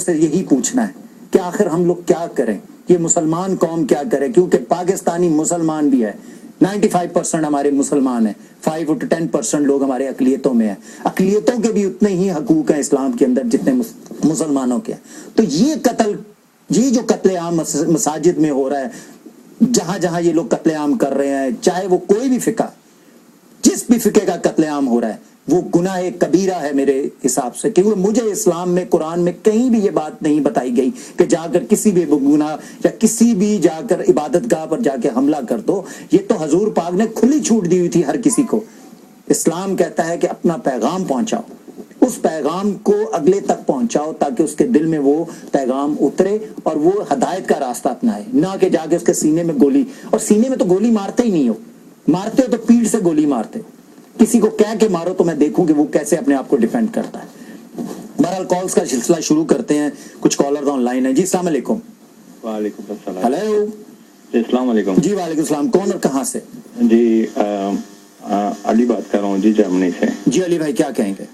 سے یہی پوچھنا ہے کہ آخر ہم لوگ کیا کریں, یہ مسلمان قوم کیا کرے, کیونکہ پاکستانی مسلمان بھی ہے, 95% ہمارے مسلمان ہیں, 5 to 10% لوگ ہمارے اقلیتوں میں ہیں. اقلیتوں کے بھی اتنے ہی حقوق ہیں اسلام کے اندر جتنے مسلمانوں کے ہیں. تو یہ جو قتل عام مساجد میں ہو رہا ہے, جہاں جہاں یہ لوگ قتل عام کر رہے ہیں, چاہے وہ کوئی بھی فقہ, جس بھی فقہ کا قتل عام ہو رہا ہے, وہ گناہ کبیرہ ہے میرے حساب سے. کیونکہ مجھے اسلام میں, قرآن میں کہیں بھی یہ بات نہیں بتائی گئی کہ جا کر کسی بھی گناہ یا کسی بھی جا کر عبادت گاہ پر جا کے حملہ کر دو. یہ تو حضور پاک نے کھلی چھوٹ دی ہوئی تھی ہر کسی کو. اسلام کہتا ہے کہ اپنا پیغام پہنچاؤ, اس پیغام کو اگلے تک پہنچاؤ تاکہ اس کے دل میں وہ پیغام اترے اور وہ ہدایت کا راستہ اپنائے, نہ کہ جا کے اس کے سینے میں گولی. اور سینے میں تو گولی مارتے ہی نہیں ہو, مارتے ہو تو پیٹھ سے گولی مارتے ہو. کسی کو کہہ کے مارو تو میں دیکھوں کہ وہ کیسے اپنے آپ کو ڈیفینڈ کرتا ہے. بہرحال کالز کا سلسلہ شروع کرتے ہیں. کچھ کالر آن لائن ہیں. جی السلام علیکم. وعلیکم السلام. ہیلو. السلام علیکم. جی وعلیکم السلام. کون اور کہاں سے؟ جی علی بات کر رہا ہوں جی, جرمنی سے. جی علی بھائی کیا کہیں گے؟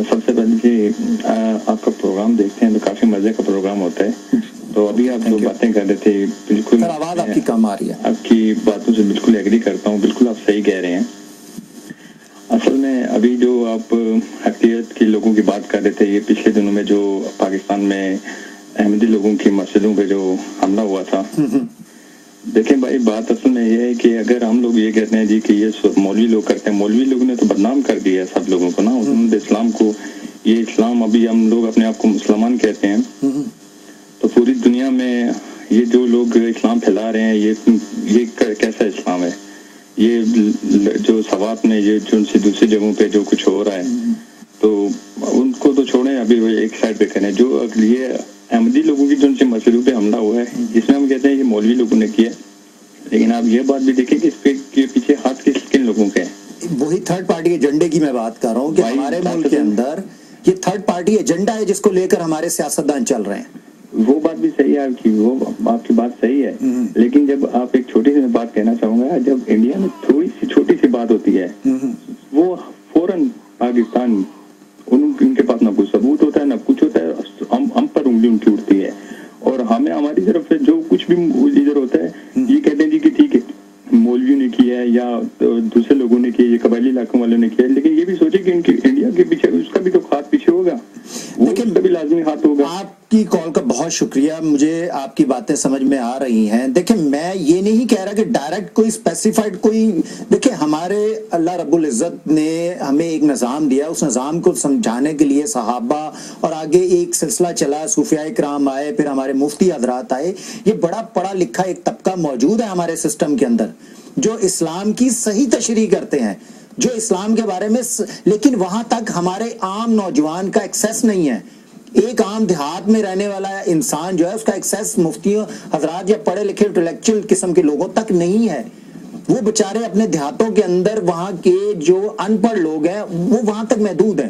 سب سے پہلے جی آپ کا پروگرام دیکھتے ہیں تو کافی مزے کا پروگرام ہوتا ہے. تو ابھی آپ جو باتیں کر رہے تھے بالکل سر آواز آپ کی کم آ رہی ہے. آپ کی باتوں سے بالکل ایگری کرتا ہوں, بالکل آپ صحیح کہہ رہے ہیں. اصل میں ابھی جو آپ اقلیت کے لوگوں کی بات کر رہے تھے, یہ پچھلے دنوں میں جو پاکستان میں احمدی لوگوں کی مسجدوں پہ جو حملہ ہوا تھا, دیکھیں بھائی بات اصل میں یہ ہے کہ اگر ہم لوگ یہ کہتے ہیں جی کہ یہ مولوی لوگ کرتے ہیں, مولوی لوگوں نے تو بدنام کر دیا سب لوگوں کو نا, انہوں نے اسلام کو, یہ اسلام ابھی ہم لوگ اپنے آپ کو مسلمان کہتے ہیں, تو پوری دنیا میں یہ جو لوگ اسلام پھیلا رہے ہیں یہ کیسا اسلام ہے؟ یہ جو سوات میں یہ جو دوسری جگہوں پہ جو کچھ ہو رہا ہے, تو ان کو تو چھوڑیں, ابھی ایک سائڈ پہ کریں. جو یہ احمدی لوگوں کی جو ان سے مسجدوں پہ حملہ ہوا ہے, جس میں ہم کہتے ہیں کہ مولوی لوگوں نے کیا, لیکن آپ یہ بات بھی دیکھیں کہ اس پہ کے پیچھے ہاتھ کن لوگوں کے ہیں. وہی تھرڈ پارٹی ایجنڈے کی میں بات کر رہا ہوں کہ ہمارے ملک کے اندر یہ تھرڈ پارٹی ایجنڈا ہے جس کو لے کر ہمارے سیاستدان چل رہے ہیں. وہ بات بھی صحیح ہے آپ کی, وہ آپ کی بات صحیح ہے, لیکن جب آپ ایک چھوٹی سی بات کہنا چاہوں گا, جب انڈیا میں تھوڑی سی چھوٹی سی بات ہوتی ہے وہ فوراً پاکستان, ان کے پاس نہ کوئی ثبوت ہوتا ہے نہ کچھ ہوتا ہے, ہم پر انگلی ان کی اٹھتی ہے, اور ہمیں ہماری طرف سے جو کچھ بھی ادھر ہوتا ہے یہ کہتے ہیں جی کہ ٹھیک ہے مولویوں نے کیا ہے یا دوسرے لوگوں نے کیا, یہ قبائلی علاقوں والوں نے کیا ہے, لیکن یہ بھی سوچے کہ ان کی انڈیا کے پیچھے اس کا بھی تو ہاتھ پیچھے ہوگا, لیکن بھی لازمی ہاتھ ہوگا. آپ کی کال کا بہت شکریہ, مجھے آپ کی باتیں سمجھ میں آ رہی ہیں. دیکھیں میں یہ نہیں کہہ رہا کہ ڈائریکٹ کوئی اسپیسیفائڈ کوئی, دیکھیں ہمارے اللہ رب العزت نے ہمیں ایک نظام دیا, اس نظام کو سمجھانے کے لیے صحابہ اور آگے ایک سلسلہ چلا, صوفیاء کرام آئے, پھر ہمارے مفتی حضرات آئے. یہ بڑا پڑھا لکھا ایک طبقہ موجود ہے ہمارے سسٹم کے اندر جو اسلام کی صحیح تشریح کرتے ہیں, جو اسلام کے بارے میں, لیکن وہاں تک ہمارے عام نوجوان کا ایکسیس نہیں ہے. ایک عام دیہات میں رہنے والا انسان جو ہے اس کا ایکسیس مفتیوں حضرات یا پڑھے لکھے انٹلیکچوئل قسم کے لوگوں تک نہیں ہے. وہ بےچارے اپنے دیہاتوں کے اندر وہاں کے جو ان پڑھ لوگ ہیں وہ وہاں تک محدود ہیں,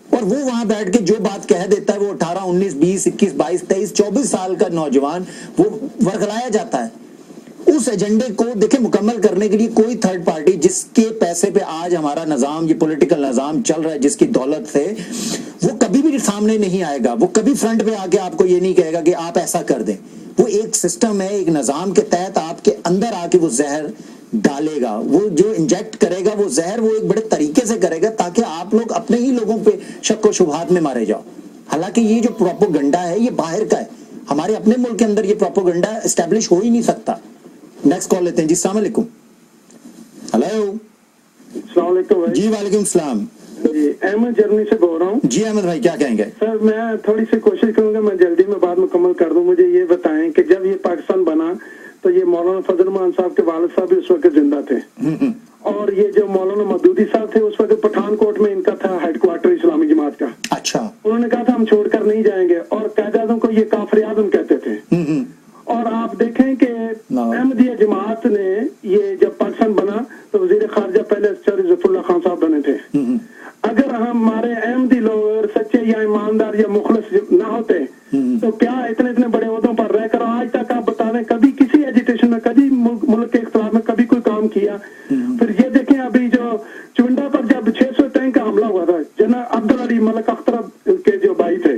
اور وہ وہاں بیٹھ کے جو بات کہہ دیتا ہے وہ 18 19 20 21 22 23 24 سال کا نوجوان وہ ورگلایا جاتا ہے. اس ایجنڈے کو دیکھیں مکمل کرنے کے لیے کوئی تھرڈ پارٹی جس کے پیسے پہ آج ہمارا نظام, یہ پولیٹیکل نظام چل رہا ہے, جس کی دولت سے, وہ کبھی بھی سامنے نہیں آئے گا. وہ کبھی فرنٹ پہ آ کے آپ کو یہ نہیں کہے گا کہ آپ ایسا کر دیں. وہ ایک سسٹم ہے, ایک نظام کے تحت آپ کے اندر آ کے وہ زہر ڈالے گا, وہ جو انجیکٹ کرے گا وہ زہر وہ ایک بڑے طریقے سے کرے گا تاکہ آپ لوگ اپنے ہی لوگوں پہ شک و شبہات میں مارے جاؤ. حالانکہ یہ جو پروپوگنڈا ہے یہ باہر کا ہے, ہمارے اپنے ملک کے اندر یہ پروپوگنڈا اسٹیبلش ہو ہی نہیں سکتا. نیکسٹ کال لیتے ہیں. جی السلام علیکم. ہلو. السلام علیکم. جی وعلیکم السلام. جی احمد جرمنی سے بول رہا ہوں. جی احمد بھائی کیا کہیں گے؟ سر میں تھوڑی سی کوشش کروں گا میں جلدی میں بات مکمل کر دوں. مجھے یہ بتائیں کہ جب یہ پاکستان بنا تو یہ مولانا فضل الرحمان صاحب کے والد صاحب بھی اس وقت زندہ تھے, اور یہ جو مولانا مودودی صاحب تھے اس وقت پٹھان کوٹ میں ان کا تھا ہیڈ کوارٹر اسلامی جماعت کا. اچھا. انہوں نے کہا تھا ہم چھوڑ کر نہیں جائیں گے, اور قائد اعظم کو یہ کافر اعظم کہتے تھے. اور آپ دیکھیں کہ احمدیہ جماعت نے یہ جب پاکستان بنا تو وزیر خارجہ پہلے ظفر اللہ خان صاحب بنے تھے. اگر ہمارے احمدی لوگ سچے یا ایماندار یا مخلص نہ ہوتے تو کیا اتنے بڑے عہدوں پر رہ کر آج تک آپ بتا دیں کبھی کسی ایجیٹیشن میں, کبھی ملک کے اختلاف میں کبھی کوئی کام کیا؟ پھر یہ دیکھیں ابھی جو چونڈا پر جب 600 ٹینک کا حملہ ہوا تھا, جناب عبدالعلی ملک اختر کے جو بھائی تھے,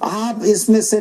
آپ اس میں سے